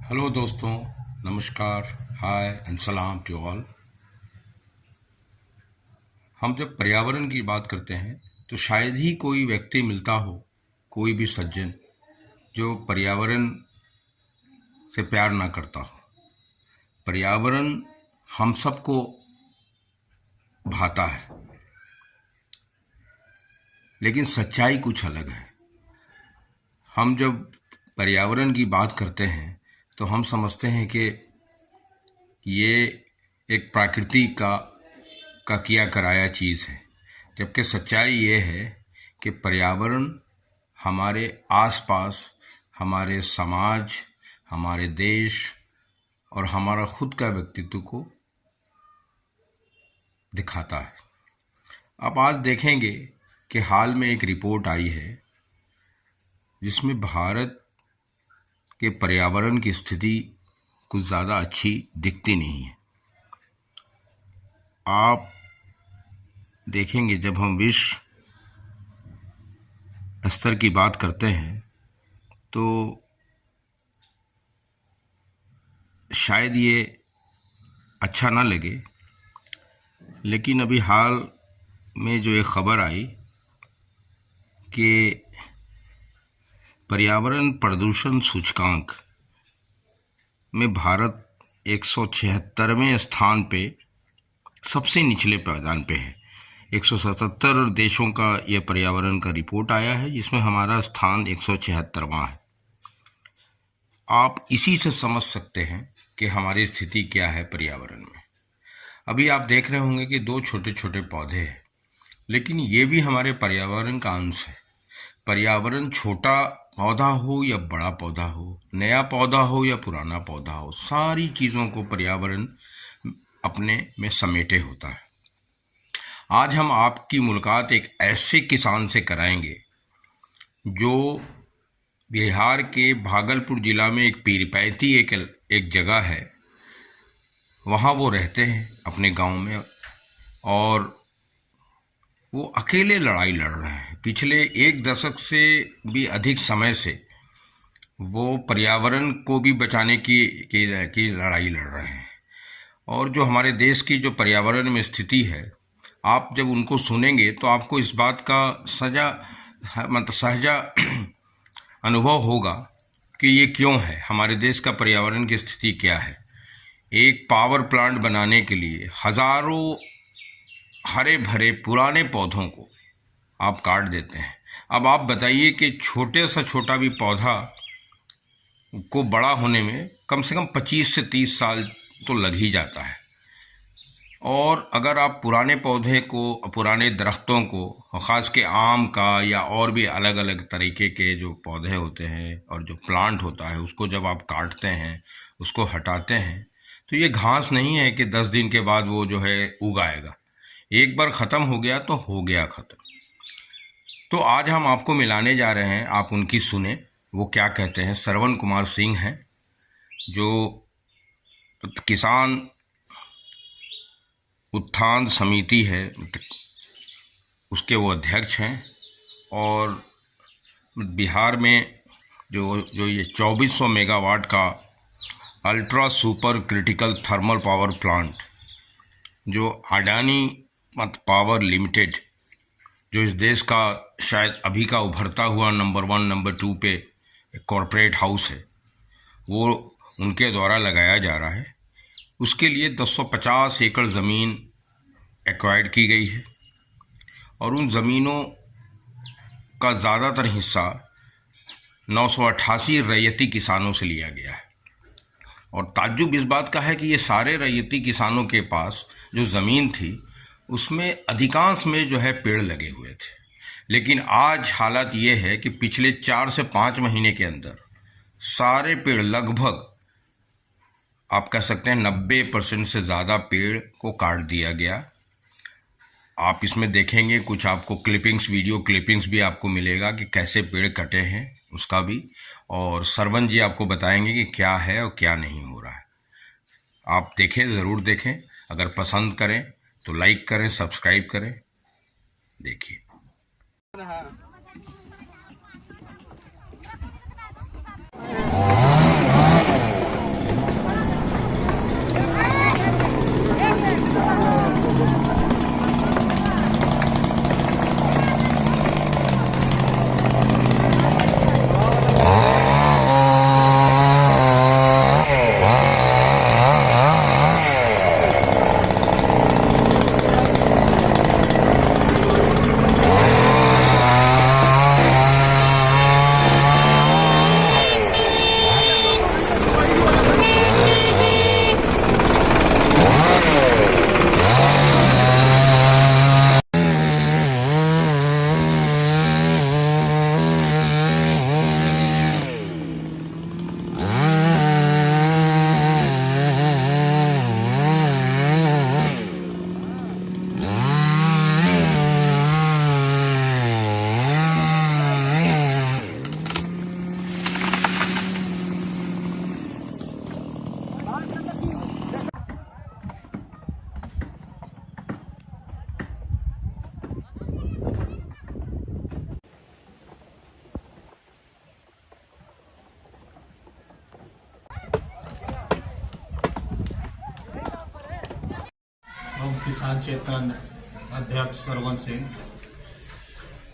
Hello दोस्तों, नमस्कार, हाय and सलाम टू ऑल। हम जब पर्यावरण की बात करते हैं तो शायद ही कोई व्यक्ति मिलता हो, कोई भी सज्जन जो पर्यावरण से प्यार ना करता हो। पर्यावरण हम सबको भाता है, लेकिन सच्चाई कुछ अलग है। हम जब पर्यावरण की बात करते हैं तो हम समझते हैं कि ये एक प्रकृति का किया कराया चीज़ है, जबकि सच्चाई ये है कि पर्यावरण हमारे आसपास, हमारे समाज, हमारे देश और हमारा खुद का व्यक्तित्व को दिखाता है। अब आज देखेंगे कि हाल में एक रिपोर्ट आई है जिसमें भारत के पर्यावरण की स्थिति कुछ ज़्यादा अच्छी दिखती नहीं है। आप देखेंगे जब हम विश्व स्तर की बात करते हैं तो शायद ये अच्छा ना लगे, लेकिन अभी हाल में जो एक खबर आई कि पर्यावरण प्रदूषण सूचकांक में भारत 176वें स्थान पे सबसे निचले पायदान पे है। 177 देशों का यह पर्यावरण का रिपोर्ट आया है, जिसमें हमारा स्थान 176वां है। आप इसी से समझ सकते हैं कि हमारी स्थिति क्या है पर्यावरण में। अभी आप देख रहे होंगे कि दो छोटे छोटे पौधे हैं, लेकिन ये भी हमारे पर्यावरण का अंश है। पर्यावरण छोटा पौधा हो या बड़ा पौधा हो, नया पौधा हो या पुराना पौधा हो, सारी चीज़ों को पर्यावरण अपने में समेटे होता है। आज हम आपकी मुलाकात एक ऐसे किसान से कराएंगे जो बिहार के भागलपुर जिला में एक पीरपैंती एक जगह है, वहाँ वो रहते हैं अपने गांव में, और वो अकेले लड़ाई लड़ रहे हैं। पिछले एक दशक से भी अधिक समय से वो पर्यावरण को भी बचाने की लड़ाई लड़ रहे हैं। और जो हमारे देश की जो पर्यावरण में स्थिति है, आप जब उनको सुनेंगे तो आपको इस बात का सहजा अनुभव होगा कि ये क्यों है, हमारे देश का पर्यावरण की स्थिति क्या है। एक पावर प्लांट बनाने के लिए हजारों हरे भरे पुराने पौधों को आप काट देते हैं। अब आप बताइए कि छोटे से छोटा भी पौधा को बड़ा होने में कम से कम 25 से 30 साल तो लग ही जाता है। और अगर आप पुराने पौधे को, पुराने दरख्तों को, ख़ास के आम का या और भी अलग अलग तरीके के जो पौधे होते हैं और जो प्लांट होता है, उसको जब आप काटते हैं, उसको हटाते हैं, तो ये घास नहीं है कि 10 दिन के बाद वो जो है उग आएगा। एक बार ख़त्म हो गया तो हो गया ख़त्म। तो आज हम आपको मिलाने जा रहे हैं, आप उनकी सुने वो क्या कहते हैं। श्रवण कुमार सिंह हैं, जो किसान उत्थान समिति है उसके वो अध्यक्ष हैं, और बिहार में जो ये 2400 मेगावाट का ultra super critical thermal power plant जो अडानी पावर लिमिटेड, जो इस देश का शायद अभी का उभरता हुआ नंबर 1 नंबर 2 पे कॉरपोरेट हाउस है, वो उनके द्वारा लगाया जा रहा है। उसके लिए 250 एकड़ ज़मीन एक्वायर्ड की गई है, और उन ज़मीनों का ज़्यादातर हिस्सा 988 रैयती किसानों से लिया गया है। और ताज्जुब इस बात का है कि ये सारे रैयती किसानों के पास जो ज़मीन थी उसमें अधिकांश में जो है पेड़ लगे हुए थे। लेकिन आज हालत ये है कि पिछले 4 से 5 महीने के अंदर सारे पेड़, लगभग आप कह सकते हैं 90% से ज़्यादा पेड़ को काट दिया गया। आप इसमें देखेंगे कुछ आपको क्लिपिंग्स, वीडियो क्लिपिंग्स भी आपको मिलेगा कि कैसे पेड़ कटे हैं उसका भी, और सरवन जी आपको बताएंगे कि क्या है और क्या नहीं हो रहा है। आप देखें, ज़रूर देखें। अगर पसंद करें तो लाइक करें, सब्सक्राइब करें। देखिए। किसान चेतन अध्यक्ष सरवन सिंह।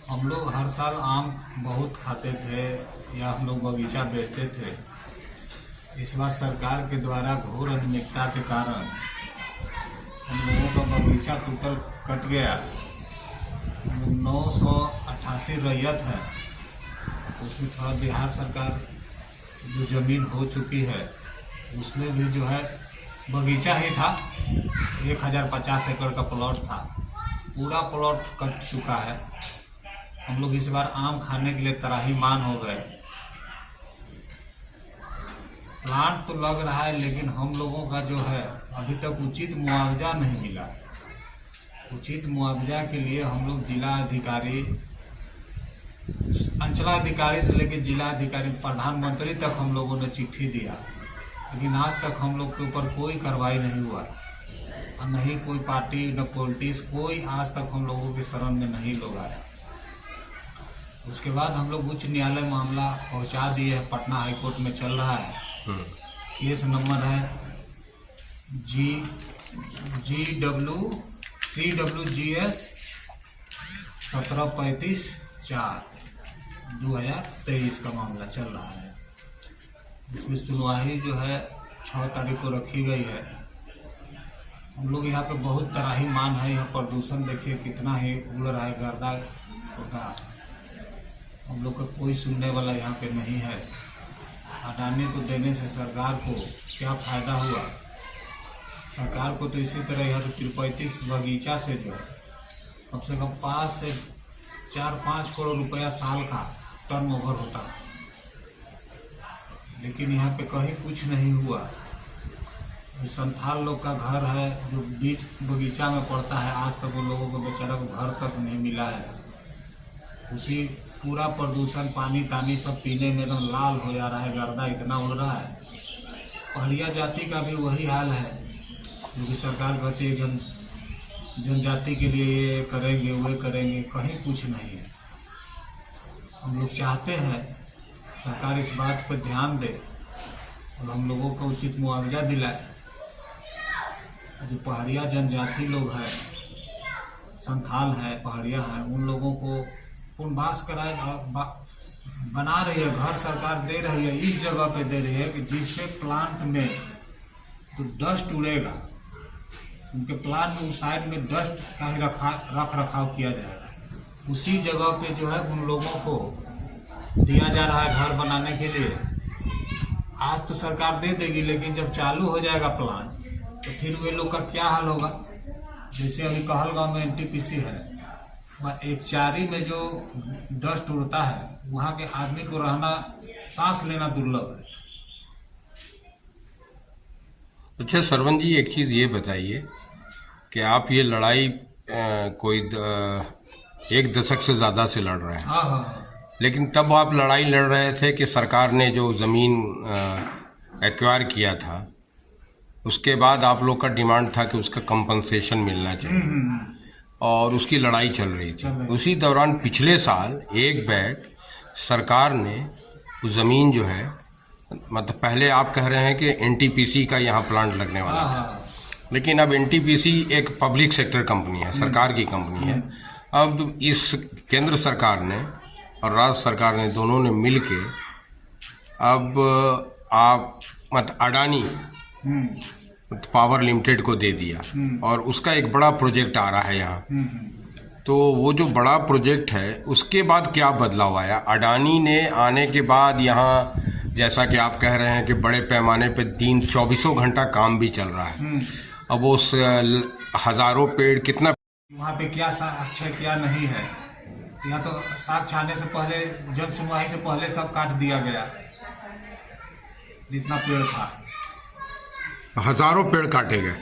हम लोग हर साल आम बहुत खाते थे या हम लोग बगीचा बेचते थे। इस बार सरकार के द्वारा घोर अनियमितता के कारण हम लोगों का बगीचा टोटल कट गया। 988 रैयत है, उसमें थोड़ा बिहार सरकार जो ज़मीन हो चुकी है उसमें भी जो है बगीचा ही था। 1050 एकड़ का प्लॉट था, पूरा प्लॉट कट चुका है। हम लोग इस बार आम खाने के लिए त्राहिमाम हो गए। प्लांट तो लग रहा है लेकिन हम लोगों का जो है अभी तक उचित मुआवजा नहीं मिला। उचित मुआवजा के लिए हम लोग जिला अधिकारी, अंचलाधिकारी से लेकर जिला अधिकारी, प्रधानमंत्री तक हम लोगों ने चिट्ठी दिया, लेकिन आज तक हम लोग के ऊपर कोई कार्रवाई नहीं हुआ और नहीं कोई पार्टी न पॉलिटिक्स, कोई आज तक हम लोगों के शरण में नहीं लोग आया। उसके बाद हम लोग उच्च न्यायालय मामला पहुंचा दिए है, पटना हाईकोर्ट में चल रहा है। केस नंबर है CWGS 1735/4/2023 का मामला चल रहा है। इसमें सुनवाई जो है 6 तारीख को रखी गई है। हम लोग यहाँ पे बहुत त्राहिमाम है। यहाँ प्रदूषण देखिए कितना ही उड़ रहा है, गर्दा होता। हम लोग का कोई सुनने वाला यहाँ पे नहीं है। अडानी को देने से सरकार को क्या फ़ायदा हुआ? सरकार को तो इसी तरह यहाँ से 35 बगीचा से जो है कम से कम 5 से 4-5 करोड़ रुपया साल का टर्नओवर होता था, लेकिन यहाँ पे कहीं कुछ नहीं हुआ। संथाल लोग का घर है जो बीच बगीचा में पड़ता है, आज तक उन लोगों को बेचारा को घर तक नहीं मिला है। उसी पूरा प्रदूषण, पानी तानी सब पीने में एकदम लाल हो जा रहा है, गर्दा इतना उड़ रहा है। पहाड़िया जाति का भी वही हाल है, क्योंकि सरकार कहती है जनजाति के लिए ये करेंगे वे करेंगे, कहीं कुछ नहीं है। हम लोग चाहते हैं सरकार इस बात पर ध्यान दे और हम लोगों को उचित मुआवजा दिलाए। जो पहाड़िया जनजाति लोग हैं, संथाल है, पहाड़िया है, उन लोगों को पुनर्वास कराए बना रही है। घर सरकार दे रही है, इस जगह पे दे रही है कि जिससे प्लांट में तो डस्ट उड़ेगा, उनके प्लांट में उस साइड में डस्ट का ही रख रखाव किया जाएगा। उसी जगह पे जो है उन लोगों को दिया जा रहा है घर बनाने के लिए। आज तो सरकार दे देगी, लेकिन जब चालू हो जाएगा प्लांट तो फिर वे लोग का क्या हाल होगा? जैसे अभी कहलगांव में NTPC है, वह एक चारी में जो डस्ट उड़ता है, वहाँ के आदमी को रहना, सांस लेना दुर्लभ है। अच्छा सरवन जी, एक चीज़ ये बताइए कि आप ये लड़ाई कोई 1 दशक से ज़्यादा से लड़ रहे हैं। हाँ। लेकिन तब आप लड़ाई लड़ रहे थे कि सरकार ने जो ज़मीन एक्वायर किया था, उसके बाद आप लोग का डिमांड था कि उसका कंपनसेशन मिलना चाहिए और उसकी लड़ाई चल रही थी। उसी दौरान पिछले साल एक बैग सरकार ने उस ज़मीन जो है, मतलब पहले आप कह रहे हैं कि NTPC का यहाँ प्लांट लगने वाला था, लेकिन अब NTPC एक पब्लिक सेक्टर कंपनी है, सरकार की कंपनी है। अब इस केंद्र सरकार ने और राज्य सरकार ने दोनों ने मिल के अब आप मतलब अडानी पावर लिमिटेड को दे दिया और उसका एक बड़ा प्रोजेक्ट आ रहा है यहाँ। तो वो जो बड़ा प्रोजेक्ट है उसके बाद क्या बदलाव आया? अडानी ने आने के बाद यहाँ, जैसा कि आप कह रहे हैं कि बड़े पैमाने पे 24 घंटा काम भी चल रहा है। अब उस हज़ारों पेड़ कितना वहाँ पे क्या साक्ष्य क्या नहीं है, यहाँ तो साक्ष्य आने से पहले, जब सुनवाई से पहले सब काट दिया गया जितना पेड़ था। हज़ारों पेड़ काटे गए।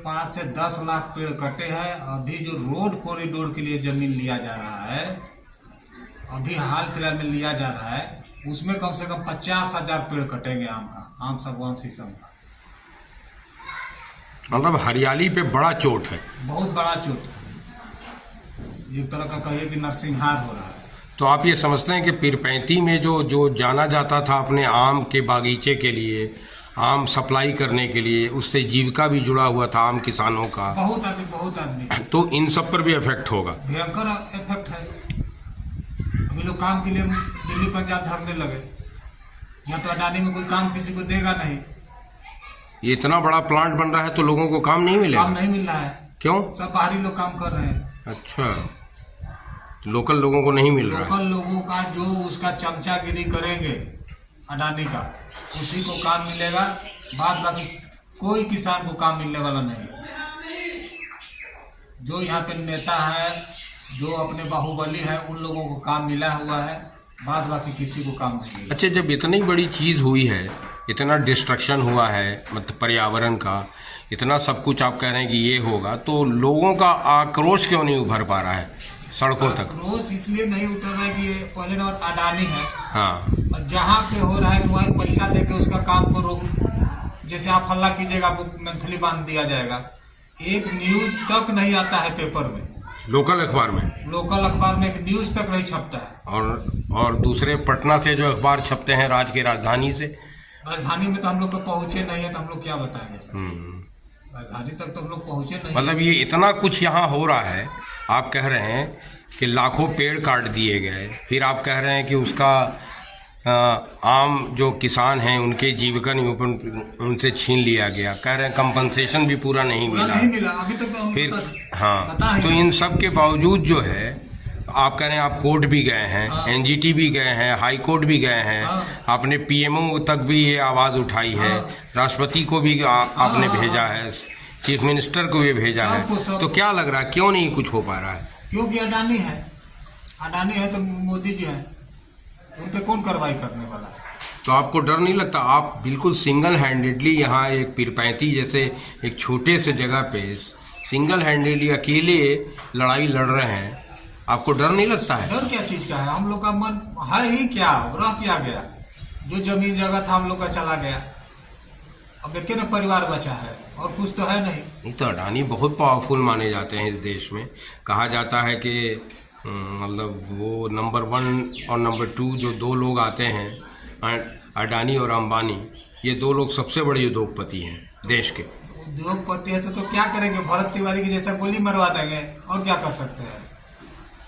5 से 10 लाख पेड़ कटे हैं। अभी जो रोड कॉरिडोर के लिए ज़मीन लिया जा रहा है, अभी हाल फिलहाल में लिया जा रहा है, उसमें कम से कम 50,000 पेड़ कटेंगे आम का, आम सागवान शीशम का। मतलब हरियाली पे बड़ा चोट है, बहुत बड़ा चोट है। एक तरह का कहिए कि नरसिंहार हो रहा है। तो आप ये समझते हैं कि पीरपैंती में जो जाना जाता था अपने आम के बागीचे के लिए आम सप्लाई करने के लिए, उससे जीविका भी जुड़ा हुआ था आम किसानों का। बहुत आदमी तो इन सब पर भी इफेक्ट होगा, भयंकर इफेक्ट है। अभी लोग काम के लिए दिल्ली पंजाब धरने लगे, यहाँ तो अडानी में कोई काम किसी को देगा नहीं। ये इतना बड़ा प्लांट बन रहा है तो लोगों को काम नहीं मिलेगा? काम नहीं मिल रहा है। क्यों? सब बाहरी लोग काम कर रहे हैं। अच्छा, तो लोकल लोगों को नहीं मिल रहा है? लोकल लोगों का जो उसका चमचागिरी करेंगे अडानी का, उसी को काम मिलेगा। बाद बाकी कोई किसान को काम मिलने वाला नहीं। जो यहाँ पे नेता है, जो अपने बाहुबली है, उन लोगों को काम मिला हुआ है, बाद बाकी किसी को काम नहीं मिला। अच्छा, जब इतनी बड़ी चीज़ हुई है, इतना डिस्ट्रक्शन हुआ है, मतलब पर्यावरण का, इतना सब कुछ आप कह रहे हैं कि ये होगा, तो लोगों का आक्रोश क्यों नहीं उभर पा रहा है सड़कों तक? आक्रोश इसलिए नहीं उतर रहा है कि ये पहले नंबर अडानी है। हाँ, और जहाँ पे हो रहा है कि वहाँ पैसा देके उसका काम को रोक, जैसे आप हल्ला कीजिएगा आपको मंथली बांध दिया जाएगा। एक न्यूज तक नहीं आता है पेपर में, लोकल अखबार में। लोकल अखबार में एक न्यूज तक नहीं छपता है। और दूसरे पटना से जो अखबार छपते हैं, राज्य की राजधानी से, राजधानी में तो हम लोग को पहुंचे नहीं है, तो हम लोग क्या बताएंगे सर? राजधानी तक तो हम लोग पहुंचे नहीं। मतलब ये इतना कुछ यहाँ हो रहा है, आप कह रहे हैं कि लाखों पेड़ काट दिए गए, फिर आप कह रहे हैं कि उसका आम जो किसान हैं उनके जीविका निरूपण उनसे छीन लिया गया, कह रहे हैं कंपनसेशन भी पूरा नहीं मिला अभी तक तो फिर। हाँ, तो इन सब के बावजूद जो है, आप कह रहे हैं आप कोर्ट भी गए हैं, एनजीटी भी गए हैं, हाई कोर्ट भी गए हैं, आपने पीएमओ तक भी ये आवाज़ उठाई है, राष्ट्रपति को भी आपने भेजा है, चीफ मिनिस्टर को भी भेजा है, तो क्या लग रहा है क्यों नहीं कुछ हो पा रहा है? क्योंकि अडानी है तो मोदी जी है, उन पे कौन कार्रवाई करने वाला है? तो आपको डर नहीं लगता? आप बिल्कुल सिंगल हैंडेडली यहाँ एक पीरपैंती जैसे एक छोटे से जगह पे सिंगल हैंडेडली अकेले लड़ाई लड़ रहे हैं, आपको डर नहीं लगता है? डर क्या चीज का है? हम लोग का मन है ही क्या, रह क्या गया? जो जमीन जगह था हम लोग का चला गया, अब एक न परिवार बचा है, और कुछ तो है नहीं। तो अडानी बहुत पावरफुल माने जाते हैं इस देश में। कहा जाता है कि मतलब वो नंबर 1 और नंबर 2 जो दो लोग आते हैं, अडानी और अंबानी, ये दो लोग सबसे बड़े उद्योगपति हैं देश के। उद्योगपति है तो क्या करेंगे? भरत तिवारी की जैसा गोली मरवा देंगे, और क्या कर सकते हैं?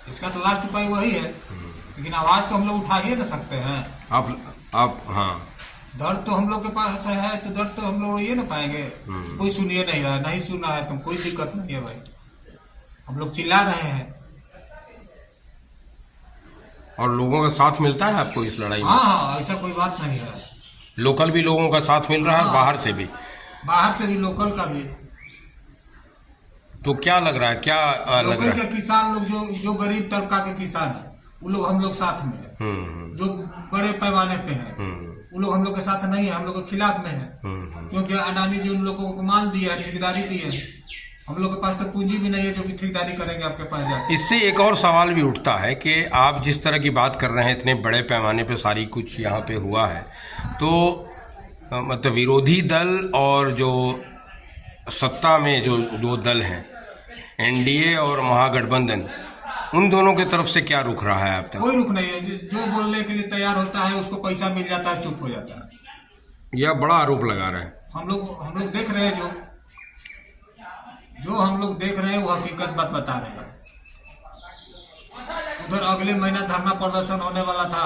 इसका तो लास्ट उपाय वही है। लेकिन आवाज तो हम लोग उठा ही ना सकते हैं। आप हाँ, दर्द तो हम लोग के पास है, तो दर्द तो हम लोग ये ना पाएंगे। कोई सुनिए नहीं रहा है, नहीं सुन रहा है, तो कोई दिक्कत नहीं है भाई, हम लोग चिल्ला रहे हैं। और लोगों का साथ मिलता है आपको इस लड़ाई में? हाँ, ऐसा कोई बात नहीं है। लोकल भी लोगों का साथ मिल रहा है, बाहर से भी? बाहर से भी, लोकल का भी। तो क्या लग रहा है, क्या लग रहा है? लोकल के किसान लोग जो गरीब तबका के किसान है, वो लोग हम लोग साथ में है। जो बड़े पैमाने पे है, वो लोग हम लोग के साथ नहीं है, हम लोग के खिलाफ में है। क्योंकि अडानी जी उन लोगों को माल दिया है, ठेकेदारी दी है। हम लोग के पास तो पूंजी भी नहीं है जो कि ठेकेदारी करेंगे आपके पास जाके। इससे एक और सवाल भी उठता है कि आप जिस तरह की बात कर रहे हैं, इतने बड़े पैमाने पे सारी कुछ यहाँ पे हुआ है, तो मतलब विरोधी दल और जो सत्ता में जो दो दल हैं, एनडीए और महागठबंधन, उन दोनों के तरफ से क्या रुख रहा है अब तक? कोई रुख नहीं है। जो बोलने के लिए तैयार होता है उसको पैसा मिल जाता है, चुप हो जाता है। यह बड़ा आरोप लगा रहे हैं। हम लोग देख रहे हैं, जो हम लोग देख रहे हैं वो हकीकत बात बता रहे हैं। उधर अगले महीना धरना प्रदर्शन होने वाला था,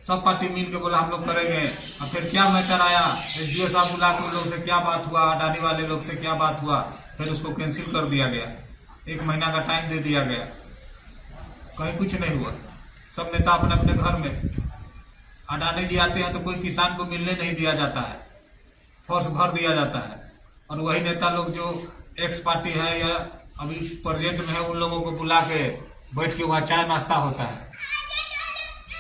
सब पार्टी मिल के बोला हम लोग करेंगे। अब फिर क्या मैटर आया, एसडीओ साहब बुला के उन लोग से क्या बात हुआ, अडानी वाले लोग से क्या बात हुआ, फिर उसको कैंसिल कर दिया गया। 1 महीना का टाइम दे दिया गया, कहीं कुछ नहीं हुआ। सब नेता अपने अपने घर में। अडानी जी आते हैं तो कोई किसान को मिलने नहीं दिया जाता है, फोर्स भर दिया जाता है। और वही नेता लोग जो एक्स पार्टी है या अभी प्रेजेंट में है, उन लोगों को बुला के बैठ के वहाँ चाय नाश्ता होता है।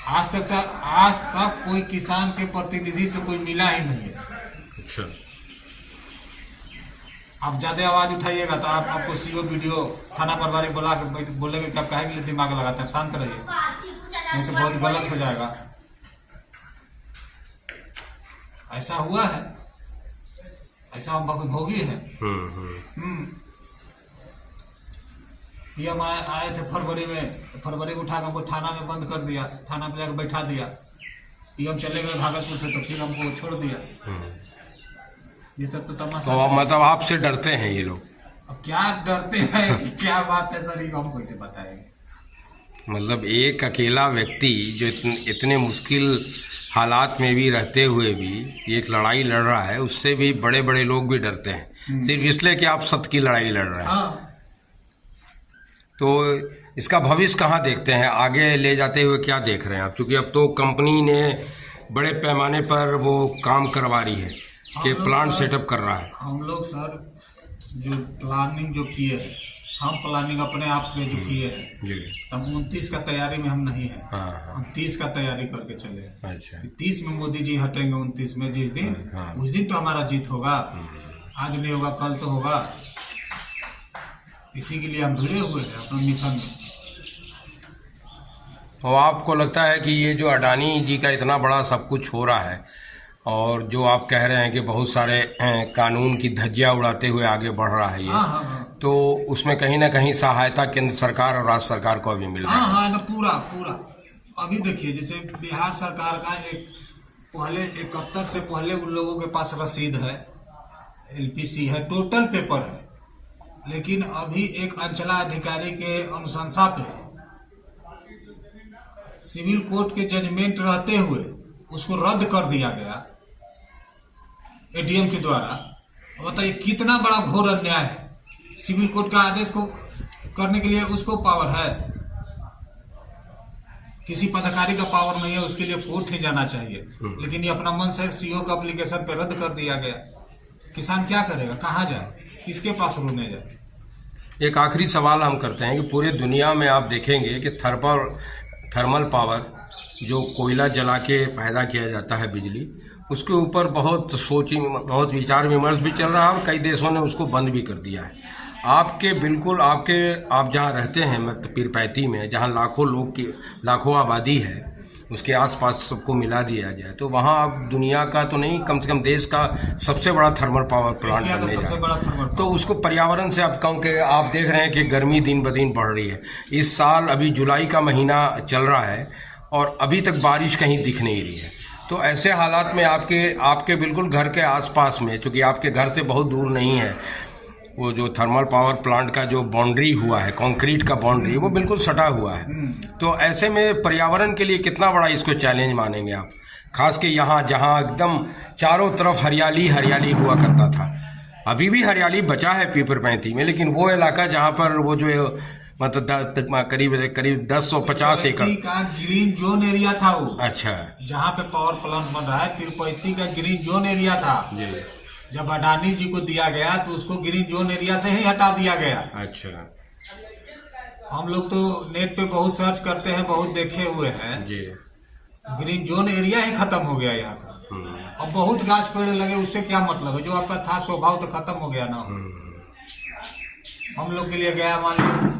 आज तक कोई किसान के प्रतिनिधि से कोई मिला ही नहीं है। अच्छा, आप ज्यादा आवाज उठाइएगा तो आपको सीओ वीडियो थाना प्रभारी बुला के बोलेंगे कि आप काहे के लिए दिमाग लगाते हैं, शांत रहिए, नहीं तो बहुत गलत हो जाएगा। ऐसा हुआ है, ऐसा हम भोगी है। पीएम आए थे फरवरी में, फरवरी में उठा के हमको थाना में बंद कर दिया, थाना पे जाकर बैठा दिया। पीएम चले गए भागलपुर से, तो फिर हमको छोड़ दिया। ये सब तो तमाशा तो चल- मतलब आपसे डरते हैं ये लोग? अब क्या डरते हैं क्या बात है सर, ये हम कैसे बताएंगे। मतलब एक अकेला व्यक्ति जो इतने मुश्किल हालात में भी रहते हुए भी एक लड़ाई लड़ रहा है, उससे भी बड़े बड़े लोग भी डरते हैं, सिर्फ इसलिए कि आप सत्य की लड़ाई लड़ रहे हैं। हाँ, तो इसका भविष्य कहाँ देखते हैं, आगे ले जाते हुए क्या देख रहे हैं आप? क्योंकि अब तो कंपनी ने बड़े पैमाने पर वो काम करवा रही है कि हम लोग प्लांट सर- सेटअप कर रहा है। हम लोग सर जो प्लानिंग जो किए हैं, हम प्लानिंग अपने आप में जो किए हैं, जी। तब 29 का तैयारी में हम नहीं है। हाँ हाँ। हम 30 का तैयारी करके चले हैं। अच्छा। 30 में मोदी जी हटेंगे, 29 में जिस दिन, हाँ। उस दिन तो हमारा जीत होगा। आज नहीं होगा कल तो होगा। इसी के लिए हम जुड़े हुए हैं अपना मिशन में। और आपको लगता है कि ये जो अडानी जी का इतना बड़ा सब कुछ हो रहा है, और जो आप कह रहे हैं कि बहुत सारे कानून की धज्जियां उड़ाते हुए आगे बढ़ रहा है ये, हाँ हाँ हाँ तो उसमें कहीं ना कहीं सहायता केंद्र सरकार और राज्य सरकार को भी मिल रहा हाँ है? हाँ, ना पूरा पूरा। अभी देखिए जैसे बिहार सरकार का एक पहले 71 से पहले उन लोगों के पास रसीद है, एलपीसी है, टोटल पेपर है, लेकिन अभी एक अंचलाधिकारी के अनुशंसा पे सिविल कोर्ट के जजमेंट रहते हुए उसको रद्द कर दिया गया एडीएम के द्वारा। बताइए कितना बड़ा घोर अन्याय है। सिविल कोर्ट का आदेश को करने के लिए उसको पावर है, किसी पदाधिकारी का पावर नहीं है, उसके लिए कोर्ट ही जाना चाहिए। लेकिन ये अपना मन से सीओ का एप्लीकेशन पे रद्द कर दिया गया। किसान क्या करेगा, कहाँ जाए, किसके पास रोने जाए? एक आखिरी सवाल हम करते हैं कि पूरे दुनिया में आप देखेंगे कि थर्मल पावर, जो कोयला जला के पैदा किया जाता है बिजली, उसके ऊपर बहुत बहुत विचार विमर्श भी चल रहा है और कई देशों ने उसको बंद भी कर दिया है। आप जहाँ रहते हैं मतलब पीरपैंती में, जहाँ लाखों आबादी है, उसके आसपास सबको मिला दिया जाए तो वहाँ आप दुनिया का तो नहीं, कम से कम देश का सबसे बड़ा थर्मल पावर प्लांट एशिया का बनने जा सबसे रहा बड़ा है। थर्मल तो उसको पर्यावरण से आप कहूँ कि आप देख रहे हैं कि गर्मी दिन ब दिन बढ़ रही है। इस साल अभी जुलाई का महीना चल रहा है और अभी तक बारिश कहीं दिख नहीं रही है। तो ऐसे हालात में आपके बिल्कुल घर के आसपास में, चूँकि आपके घर से बहुत दूर नहीं है, वो जो थर्मल पावर प्लांट का जो बाउंड्री हुआ है, कंक्रीट का बाउंड्री, वो बिल्कुल सटा हुआ है। तो ऐसे में पर्यावरण के लिए कितना बड़ा इसको चैलेंज मानेंगे आप? खास के यहाँ जहाँ एकदम चारों तरफ हरियाली हरियाली हुआ करता था, अभी भी हरियाली बचा है पीपरपैंती में, लेकिन वो इलाका जहाँ पर वो जो मतलब करीब 10-50 एकड़ का ग्रीन जोन एरिया था वो। अच्छा जहाँ पे पावर प्लांट बन रहा है, पीरपैंती का ग्रीन जोन एरिया था। जी। जब अडानी जी को दिया गया तो उसको ग्रीन जोन एरिया से ही हटा दिया गया। अच्छा हम लोग तो नेट पे बहुत सर्च करते हैं, बहुत देखे हुए हैं। जी। ग्रीन जोन एरिया ही खत्म हो गया यहाँ का। अब बहुत गाछ पेड़ लगे, उससे क्या मतलब है? जो आपका था स्वभाव तो खत्म हो गया ना। हम लोग के लिए गया, मान लीजिए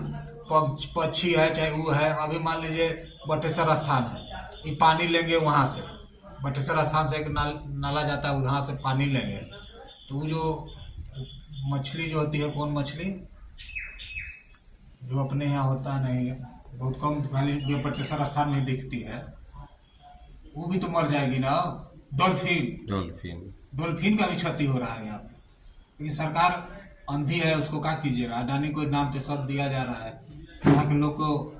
पक्षी है चाहे वो है, अभी मान लीजिए बटेश्वर स्थान है, ये पानी लेंगे वहाँ से, बटेश्वर स्थान से एक नाला जाता है, वहाँ से पानी लेंगे तो वो जो मछली जो होती है, कौन मछली जो अपने यहाँ होता नहीं है, बहुत कम खाली जो बटेश्वर स्थान में दिखती है, वो भी तो मर जाएगी ना। डॉल्फिन का भी क्षति हो रहा है यहाँ पे। लेकिन सरकार अंधी है, उसको क्या कीजिएगा। अडानी को नाम पे सब दिया जा रहा है। यहाँ के लोग को,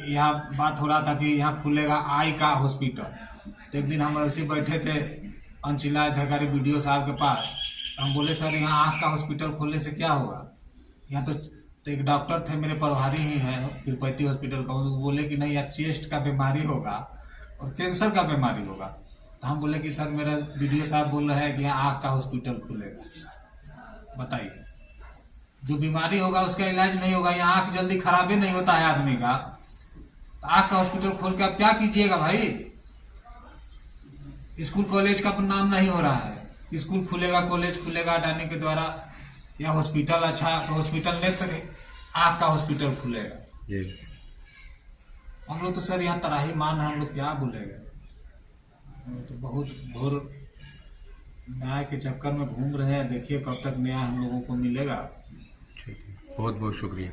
यहाँ बात हो रहा था कि यहाँ खुलेगा आई का हॉस्पिटल। तो एक दिन हम ऐसे बैठे थे अंचलाधिकारी BDO साहब के पास, हम बोले सर यहाँ आँख का हॉस्पिटल खोलने से क्या होगा? यहाँ तो एक डॉक्टर थे मेरे प्रभारी ही हैं पीरपैंती हॉस्पिटल का, वो बोले कि नहीं यहाँ चेस्ट का बीमारी होगा और कैंसर का बीमारी होगा। तो हम बोले कि सर मेरा BDO साहब बोल रहे हैं कि यहाँ आँख का हॉस्पिटल खुलेगा। बताइए, जो बीमारी होगा उसका इलाज नहीं होगा। यहाँ आँख जल्दी खराबे नहीं होता है आदमी का, तो आँख का हॉस्पिटल खोल के आप क्या कीजिएगा भाई? स्कूल कॉलेज का नाम नहीं हो रहा है, स्कूल खुलेगा, कॉलेज खुलेगा अडानी के द्वारा, या हॉस्पिटल अच्छा तो हॉस्पिटल नहीं, तो आँख का हॉस्पिटल खुलेगा। हम लोग तो सर यहाँ तराही मान है, हम लोग क्या बोलेंगे। तो बहुत घोर न्याय के चक्कर में घूम रहे हैं। देखिए कब तक न्याय हम लोगों को मिलेगा। बहुत बहुत शुक्रिया।